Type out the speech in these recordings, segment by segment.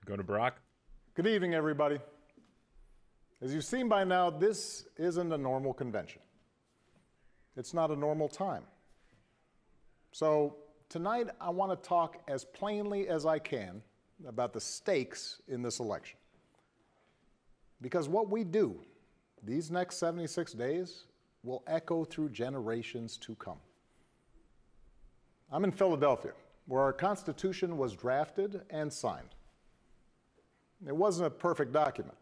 Go to Brock. Good evening, everybody. As you've seen by now, this isn't a normal convention. It's not a normal time. So tonight, I want to talk as plainly as I can about the stakes in this election. Because what we do these next 76 days will echo through generations to come. I'm in Philadelphia, where our Constitution was drafted and signed. It wasn't a perfect document.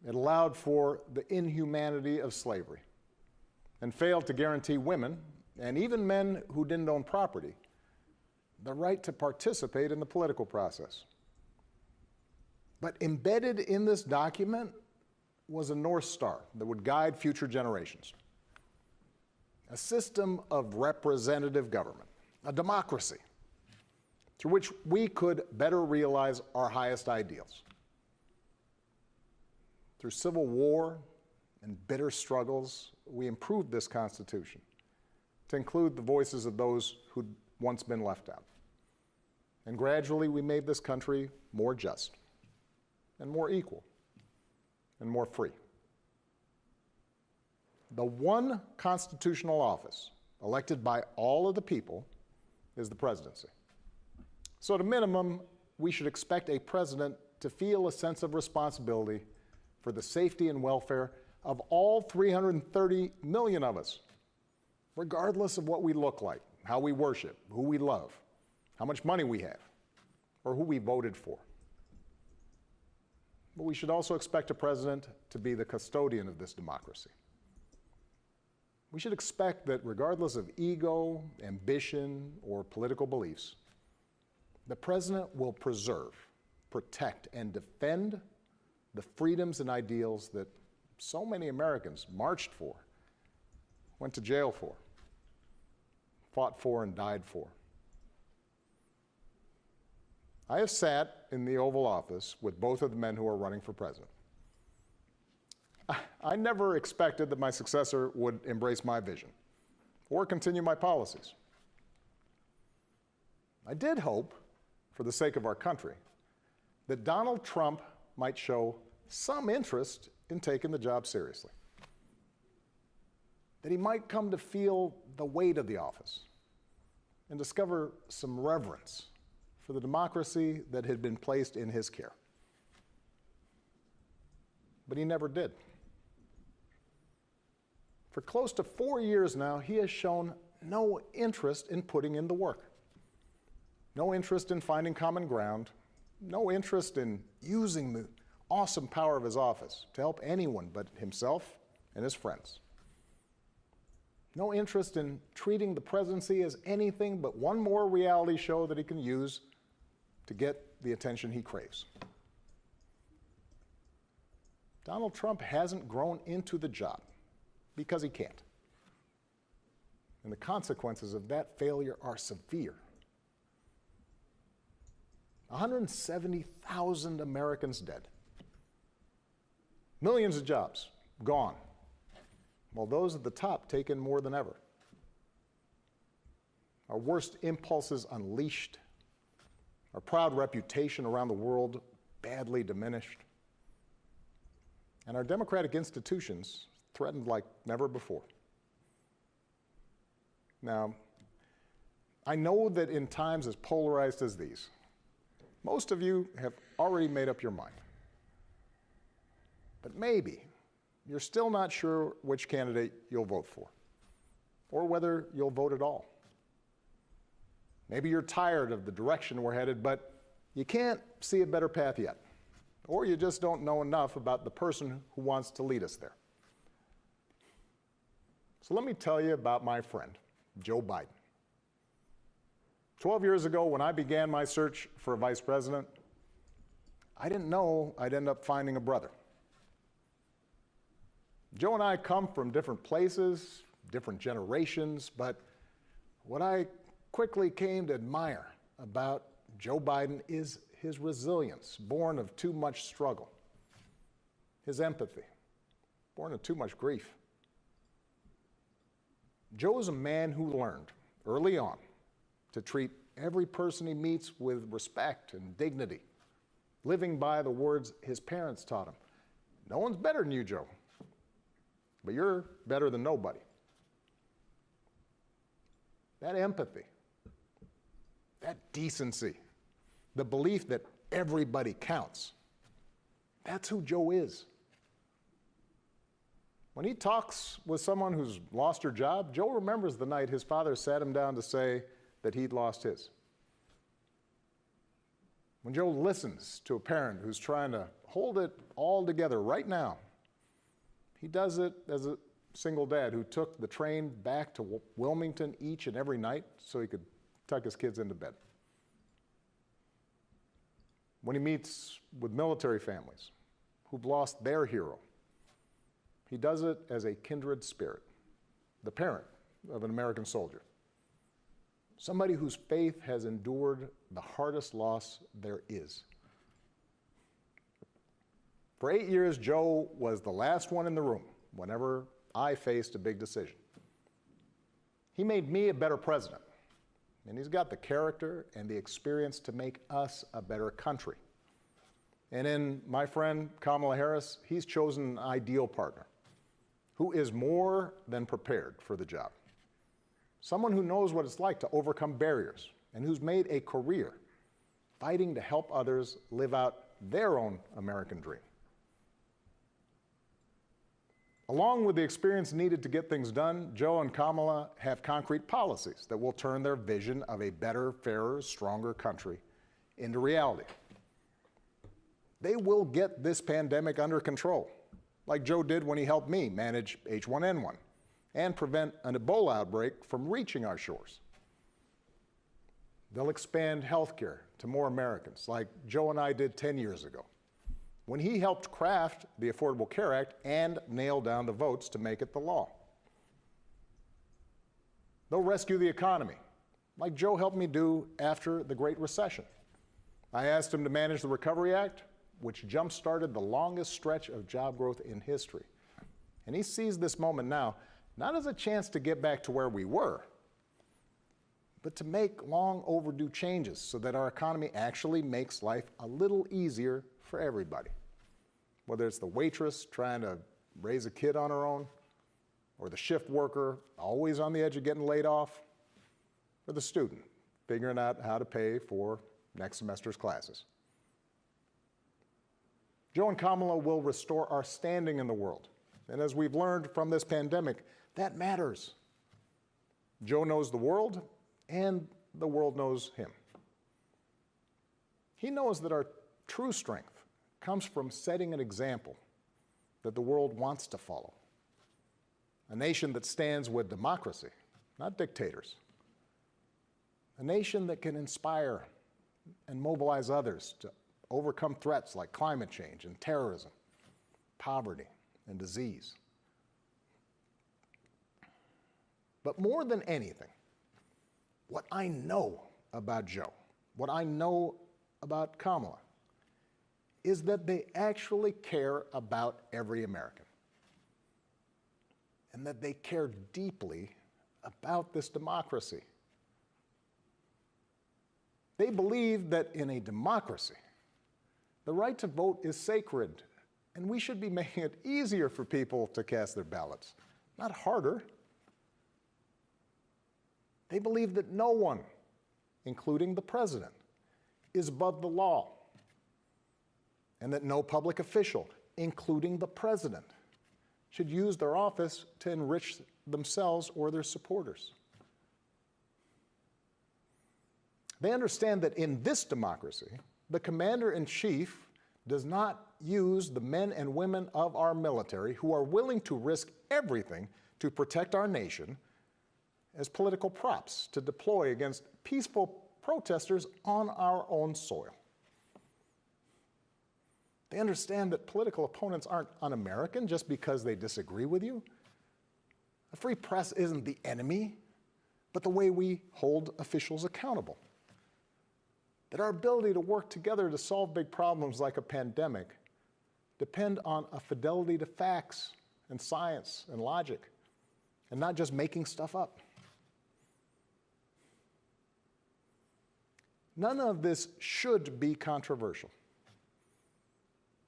It allowed for the inhumanity of slavery and failed to guarantee women, and even men who didn't own property, the right to participate in the political process. But embedded in this document was a North Star that would guide future generations. A system of representative government, a democracy, through which we could better realize our highest ideals. Through civil war and bitter struggles, we improved this Constitution to include the voices of those who'd once been left out. And gradually, we made this country more just and more equal and more free. The one constitutional office elected by all of the people is the presidency. So at a minimum, we should expect a president to feel a sense of responsibility for the safety and welfare of all 330 million of us, regardless of what we look like, how we worship, who we love, how much money we have, or who we voted for. But we should also expect a president to be the custodian of this democracy. We should expect that regardless of ego, ambition, or political beliefs, the president will preserve, protect, and defend the freedoms and ideals that so many Americans marched for, went to jail for, fought for, and died for. I have sat in the Oval Office with both of the men who are running for president. I never expected that my successor would embrace my vision or continue my policies. I did hope, for the sake of our country, that Donald Trump might show some interest in taking the job seriously. That he might come to feel the weight of the office and discover some reverence for the democracy that had been placed in his care. But he never did. For close to 4 years now, he has shown no interest in putting in the work. No interest in finding common ground, no interest in using the awesome power of his office to help anyone but himself and his friends. No interest in treating the presidency as anything but one more reality show that he can use to get the attention he craves. Donald Trump hasn't grown into the job because he can't. And the consequences of that failure are severe. 170,000 Americans dead. Millions of jobs gone, while those at the top take in more than ever. Our worst impulses unleashed, our proud reputation around the world badly diminished, and our democratic institutions threatened like never before. Now, I know that in times as polarized as these, most of you have already made up your mind. But maybe you're still not sure which candidate you'll vote for, or whether you'll vote at all. Maybe you're tired of the direction we're headed, but you can't see a better path yet, or you just don't know enough about the person who wants to lead us there. So let me tell you about my friend, Joe Biden. 12 years ago, when I began my search for a vice president, I didn't know I'd end up finding a brother. Joe and I come from different places, different generations, but what I quickly came to admire about Joe Biden is his resilience, born of too much struggle, his empathy, born of too much grief. Joe is a man who learned early on to treat every person he meets with respect and dignity, living by the words his parents taught him. No one's better than you, Joe, but you're better than nobody. That empathy, that decency, the belief that everybody counts, that's who Joe is. When he talks with someone who's lost her job, Joe remembers the night his father sat him down to say that he'd lost his. When Joe listens to a parent who's trying to hold it all together right now, he does it as a single dad who took the train back to Wilmington each and every night so he could tuck his kids into bed. When he meets with military families who've lost their hero, he does it as a kindred spirit, the parent of an American soldier, somebody whose faith has endured the hardest loss there is. For 8 years, Joe was the last one in the room whenever I faced a big decision. He made me a better president, and he's got the character and the experience to make us a better country. And in my friend Kamala Harris, he's chosen an ideal partner who is more than prepared for the job. Someone who knows what it's like to overcome barriers and who's made a career fighting to help others live out their own American dream. Along with the experience needed to get things done, Joe and Kamala have concrete policies that will turn their vision of a better, fairer, stronger country into reality. They will get this pandemic under control, like Joe did when he helped me manage H1N1 and prevent an Ebola outbreak from reaching our shores. They'll expand healthcare to more Americans, like Joe and I did 10 years ago, when he helped craft the Affordable Care Act and nail down the votes to make it the law. They'll rescue the economy, like Joe helped me do after the Great Recession. I asked him to manage the Recovery Act, which jump-started the longest stretch of job growth in history. And he sees this moment now, not as a chance to get back to where we were, but to make long overdue changes so that our economy actually makes life a little easier for everybody. Whether it's the waitress trying to raise a kid on her own, or the shift worker always on the edge of getting laid off, or the student figuring out how to pay for next semester's classes. Joe and Kamala will restore our standing in the world. And as we've learned from this pandemic, that matters. Joe knows the world, and the world knows him. He knows that our true strength comes from setting an example that the world wants to follow. A nation that stands with democracy, not dictators. A nation that can inspire and mobilize others to overcome threats like climate change and terrorism, poverty and disease. But more than anything, what I know about Joe, what I know about Kamala, is that they actually care about every American, and that they care deeply about this democracy. They believe that in a democracy, the right to vote is sacred, and we should be making it easier for people to cast their ballots, not harder. They believe that no one, including the president, is above the law, and that no public official, including the president, should use their office to enrich themselves or their supporters. They understand that in this democracy, the commander-in-chief does not use the men and women of our military who are willing to risk everything to protect our nation as political props to deploy against peaceful protesters on our own soil. They understand that political opponents aren't un-American just because they disagree with you. A free press isn't the enemy, but the way we hold officials accountable. That our ability to work together to solve big problems like a pandemic depend on a fidelity to facts and science and logic, and not just making stuff up. None of this should be controversial.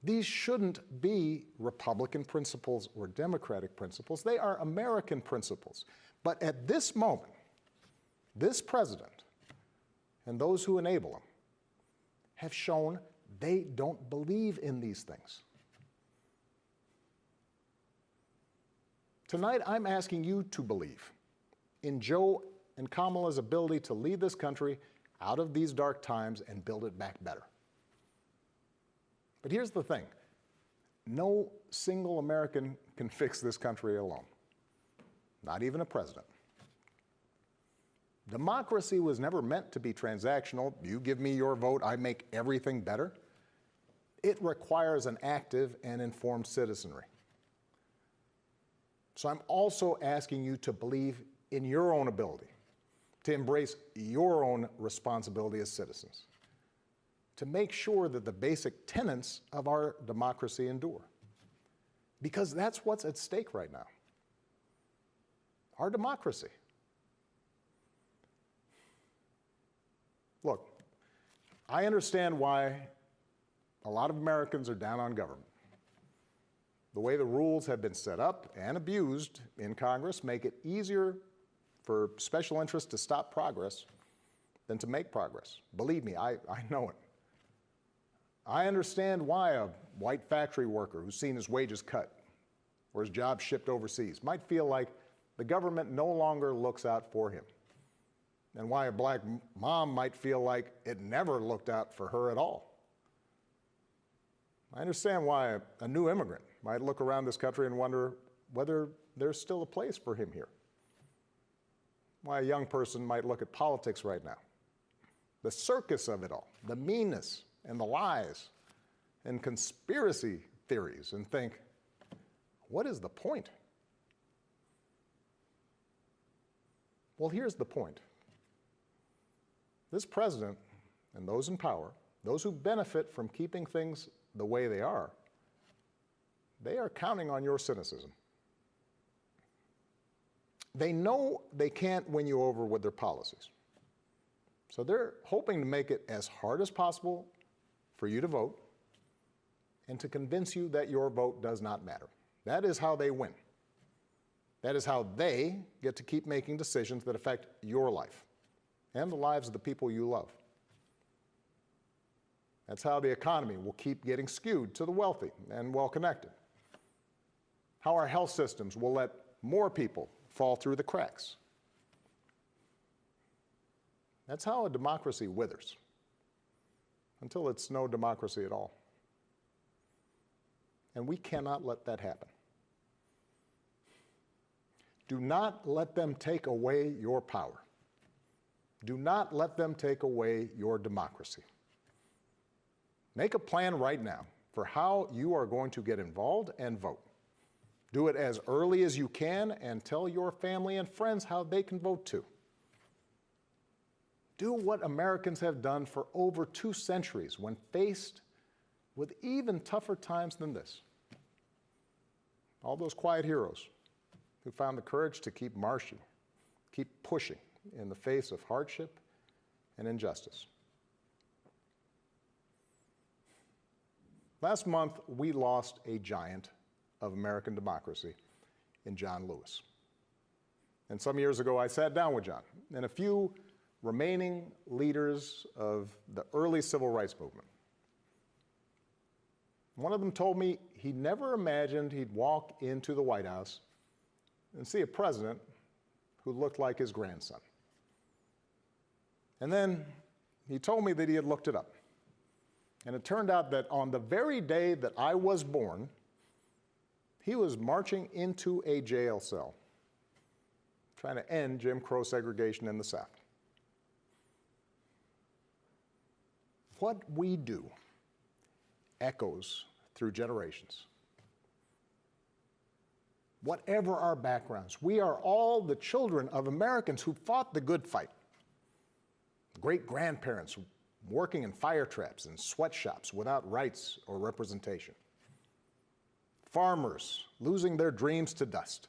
These shouldn't be Republican principles or Democratic principles. They are American principles. But at this moment, this president and those who enable him have shown they don't believe in these things. Tonight, I'm asking you to believe in Joe and Kamala's ability to lead this country out of these dark times and build it back better. But here's the thing. No single American can fix this country alone. Not even a president. Democracy was never meant to be transactional. You give me your vote, I make everything better. It requires an active and informed citizenry. So I'm also asking you to believe in your own ability, to embrace your own responsibility as citizens, to make sure that the basic tenets of our democracy endure. Because that's what's at stake right now. Our democracy. Look, I understand why a lot of Americans are down on government. The way the rules have been set up and abused in Congress make it easier for special interests to stop progress than to make progress. Believe me, I know it. I understand why a white factory worker who's seen his wages cut or his job shipped overseas might feel like the government no longer looks out for him, and why a black mom might feel like it never looked out for her at all. I understand why a new immigrant might look around this country and wonder whether there's still a place for him here. Why a young person might look at politics right now, the circus of it all, the meanness and the lies and conspiracy theories, and think, what is the point? Well, here's the point. This president and those in power, those who benefit from keeping things the way they are counting on your cynicism. They know they can't win you over with their policies. So they're hoping to make it as hard as possible for you to vote and to convince you that your vote does not matter. That is how they win. That is how they get to keep making decisions that affect your life and the lives of the people you love. That's how the economy will keep getting skewed to the wealthy and well-connected. How our health systems will let more people fall through the cracks. That's how a democracy withers, until it's no democracy at all. And we cannot let that happen. Do not let them take away your power. Do not let them take away your democracy. Make a plan right now for how you are going to get involved and vote. Do it as early as you can and tell your family and friends how they can vote too. Do what Americans have done for over 2 centuries when faced with even tougher times than this. All those quiet heroes who found the courage to keep marching, keep pushing in the face of hardship and injustice. Last month, we lost a giant of American democracy in John Lewis. And some years ago, I sat down with John and a few remaining leaders of the early civil rights movement. One of them told me he never imagined he'd walk into the White House and see a president who looked like his grandson. And then he told me that he had looked it up. And it turned out that on the very day that I was born, he was marching into a jail cell, trying to end Jim Crow segregation in the South. What we do echoes through generations. Whatever our backgrounds, we are all the children of Americans who fought the good fight. Great-grandparents working in fire traps and sweatshops without rights or representation. Farmers losing their dreams to dust.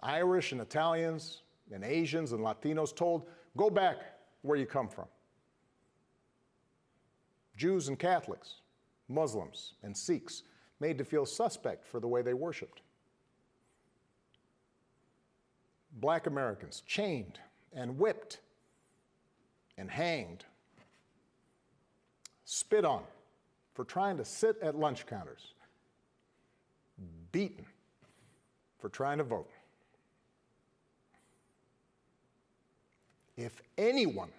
Irish and Italians and Asians and Latinos told, go back where you come from. Jews and Catholics Muslims, and Sikhs made to feel suspect for the way they worshiped. Black Americans chained and whipped and hanged, spit on for trying to sit at lunch counters, beaten for trying to vote. If anyone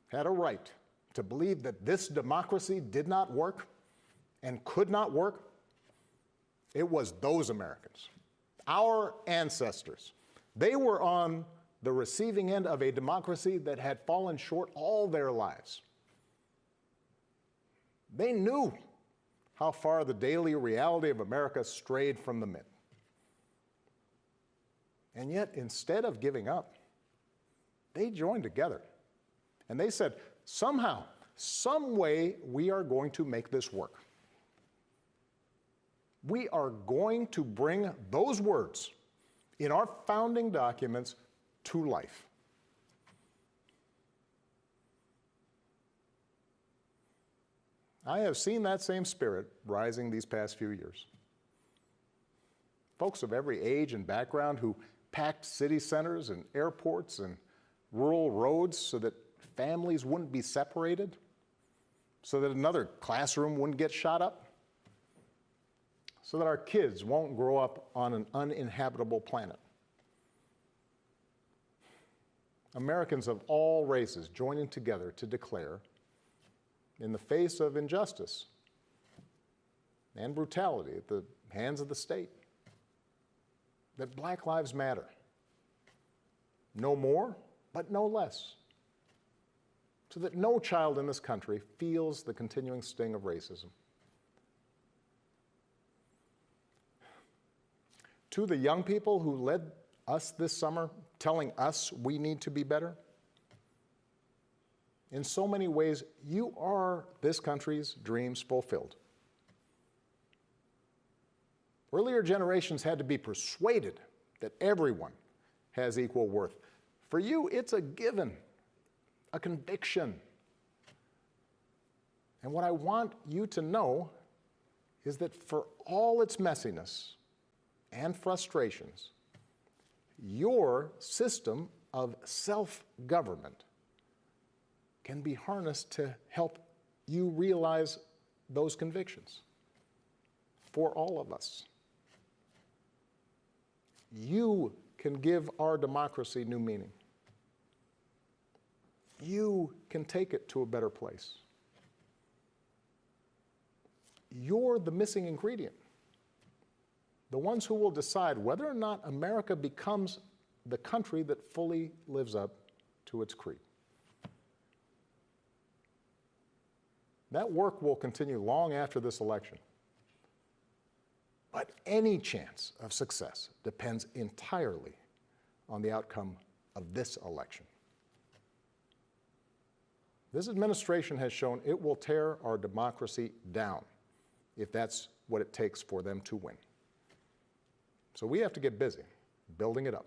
had a right to believe that this democracy did not work and could not work, it was those Americans, our ancestors. They were on the receiving end of a democracy that had fallen short all their lives. They knew how far the daily reality of America strayed from the myth. And yet, instead of giving up, they joined together. And they said, somehow, some way, we are going to make this work. We are going to bring those words in our founding documents to life. I have seen that same spirit rising these past few years. Folks of every age and background who packed city centers and airports and rural roads so that families wouldn't be separated, so that another classroom wouldn't get shot up, so that our kids won't grow up on an uninhabitable planet. Americans of all races joining together to declare, in the face of injustice and brutality at the hands of the state, that Black lives matter. No more, but no less. So that no child in this country feels the continuing sting of racism. To the young people who led us this summer, telling us we need to be better, in so many ways, you are this country's dreams fulfilled. Earlier generations had to be persuaded that everyone has equal worth. For you, it's a given, a conviction. And what I want you to know is that for all its messiness and frustrations, your system of self-government can be harnessed to help you realize those convictions for all of us. You can give our democracy new meaning. You can take it to a better place. You're the missing ingredient. The ones who will decide whether or not America becomes the country that fully lives up to its creed. That work will continue long after this election. But any chance of success depends entirely on the outcome of this election. This administration has shown it will tear our democracy down if that's what it takes for them to win. So we have to get busy building it up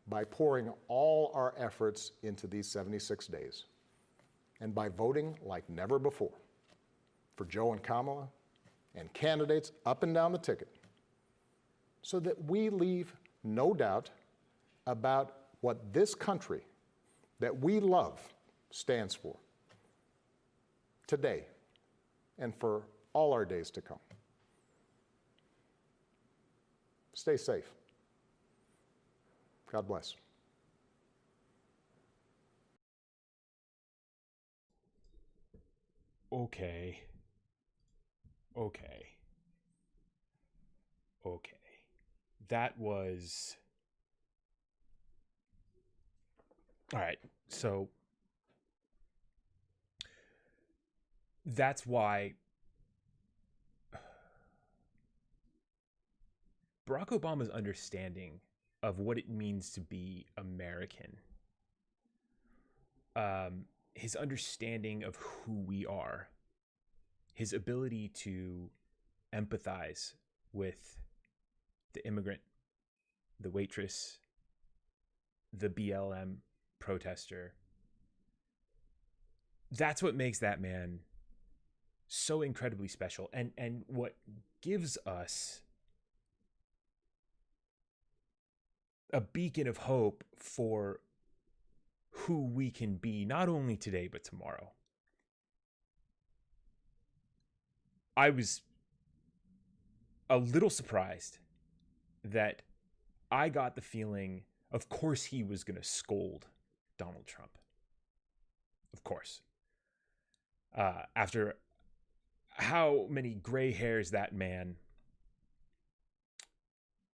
by pouring all our efforts into these 76 days and by voting like never before for Joe and Kamala and candidates up and down the ticket so that we leave no doubt about what this country that we love stands for today and for all our days to come. Stay safe. God bless. Okay. That was... All right, so that's why Barack Obama's understanding of what it means to be American, his understanding of who we are, his ability to empathize with the immigrant, the waitress, the BLM protester, that's what makes that man so incredibly special, and what gives us a beacon of hope for who we can be, not only today but tomorrow. I was a little surprised that I got the feeling, of course, he was going to scold Donald Trump. Of course. After how many gray hairs that man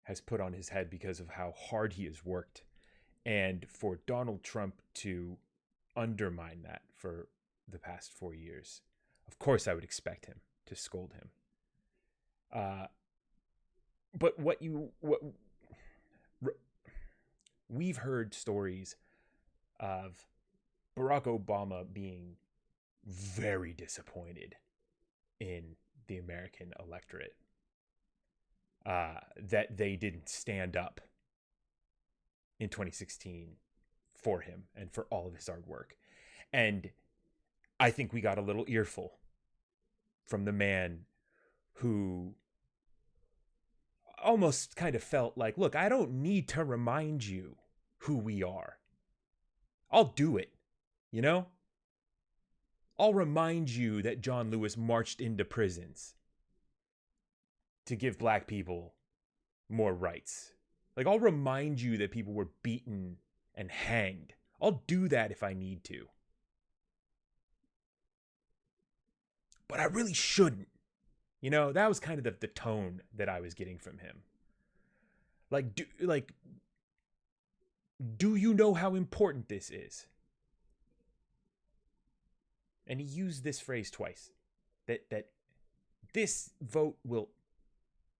has put on his head because of how hard he has worked, and for Donald Trump to undermine that for the past 4 years, of course I would expect him to scold him. But we've heard stories of Barack Obama being very disappointed in the American electorate, that they didn't stand up in 2016 for him and for all of his hard work. And I think we got a little earful from the man who almost kind of felt like, look, I don't need to remind you who we are. I'll do it, you know? I'll remind you that John Lewis marched into prisons to give black people more rights. Like, I'll remind you that people were beaten and hanged. I'll do that if I need to. But I really shouldn't. You know, that was kind of the tone that I was getting from him. Do you know how important this is? And he used this phrase twice, that this vote will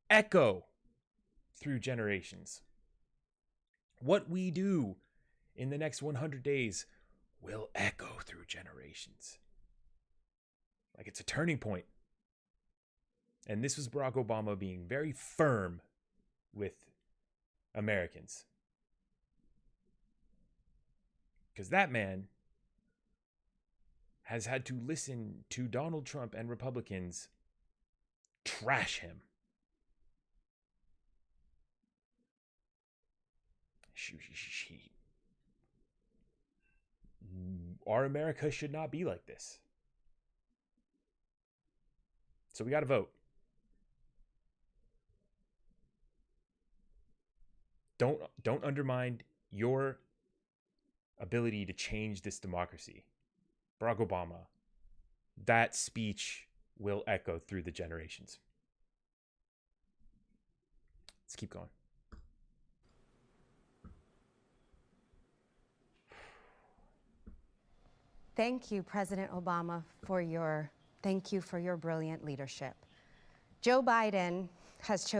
echo through generations. What we do in the next 100 days will echo through generations. Like, it's a turning point. And this was Barack Obama being very firm with Americans. Because that man has had to listen to Donald Trump and Republicans trash him. Our America should not be like this. So we got to vote. Don't undermine your ability to change this democracy. Barack Obama, that speech will echo through the generations. Let's keep going. Thank you, President Obama, for your brilliant leadership. Joe Biden has chosen